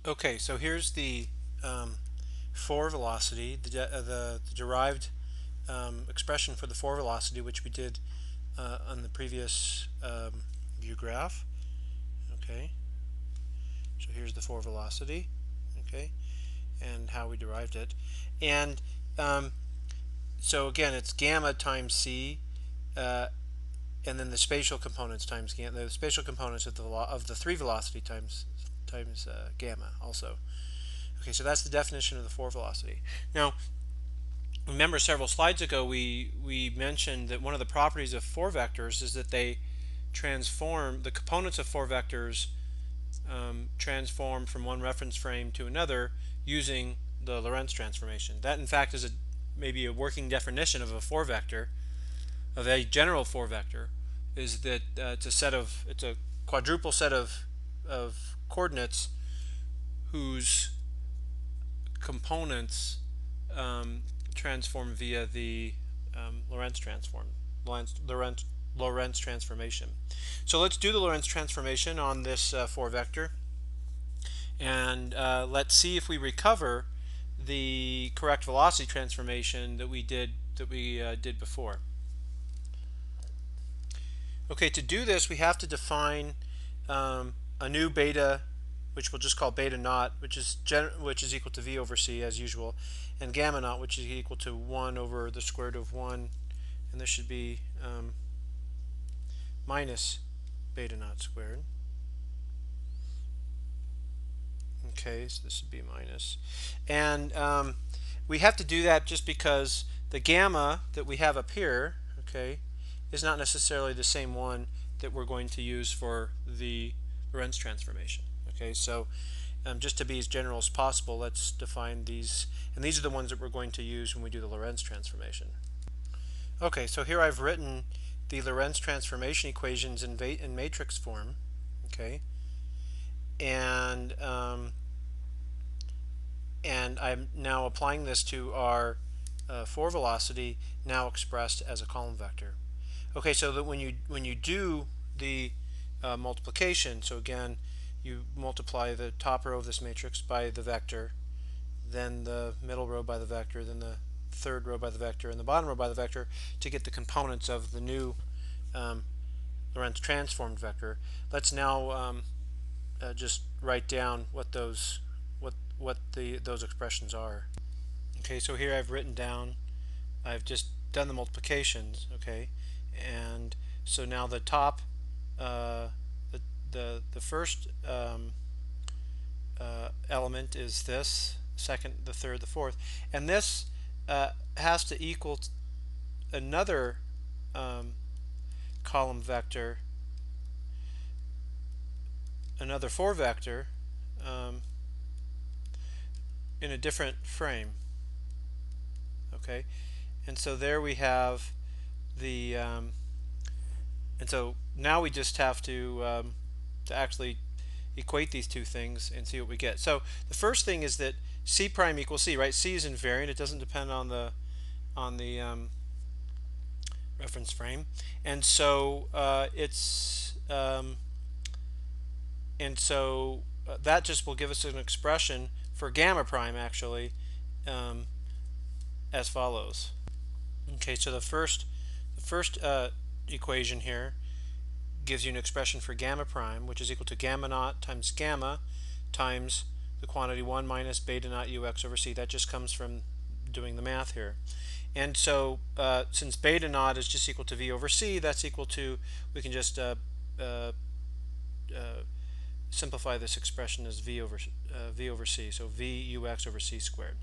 Okay, so here's the for velocity, the derived expression for the for velocity, which we did on the previous view graph. Okay, so here's the for velocity. Okay, and how we derived it, and so again, it's gamma times c, and then the spatial components times gamma. The spatial components of the three velocity times gamma also. Okay, so that's the definition of the for velocity. Now, remember several slides ago we mentioned that one of the properties of four vectors is that they transform, the components of four vectors transform from one reference frame to another using the Lorentz transformation. That in fact is maybe a working definition of a four vector, of a general four vector, is that it's a quadruple set of coordinates whose components transform via the Lorentz transformation. So let's do the Lorentz transformation on this 4 vector, and let's see if we recover the correct velocity transformation that we did before. Okay, to do this we have to define a new beta, which we'll just call beta naught, which is equal to v over c as usual, and gamma naught, which is equal to 1 over the square root of 1, and this should be minus beta naught squared. Okay, so this would be minus, and we have to do that just because the gamma that we have up here, okay, is not necessarily the same one that we're going to use for the Lorentz transformation. Okay, so just to be as general as possible, let's define these, and these are the ones that we're going to use when we do the Lorentz transformation. Okay, so here I've written the Lorentz transformation equations in matrix form. Okay, and I'm now applying this to our for velocity, now expressed as a column vector. Okay, so that when you do the multiplication, so again you multiply the top row of this matrix by the vector, then the middle row by the vector, then the third row by the vector, and the bottom row by the vector to get the components of the new Lorentz transformed vector. Let's now just write down what those expressions are. Okay, so here I've written down, I've just done the multiplications. Okay, and so now the top, the first element is this, second, the third, the fourth, and this has to equal another column vector, another 4 vector in a different frame. Okay, and so there we have the and so now we just have to actually equate these two things and see what we get. So the first thing is that c prime equals c, right? C is invariant; it doesn't depend on the reference frame, and so that just will give us an expression for gamma prime actually as follows. Okay, so the first equation here gives you an expression for gamma prime, which is equal to gamma naught times gamma times the quantity 1 minus beta naught ux over c. That just comes from doing the math here. And so since beta naught is just equal to v over c, that's equal to, we can just simplify this expression as v over c, so v ux over c squared.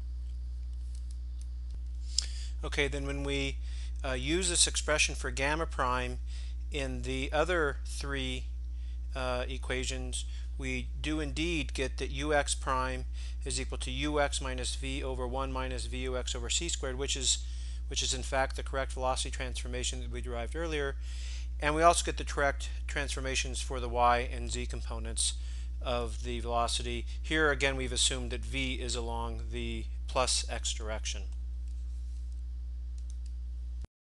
Okay, then when we use this expression for gamma prime in the other three equations, we do indeed get that ux prime is equal to ux minus v over 1 minus vux over c squared, which is in fact the correct velocity transformation that we derived earlier. And we also get the correct transformations for the y and z components of the velocity. Here again we've assumed that v is along the plus x direction.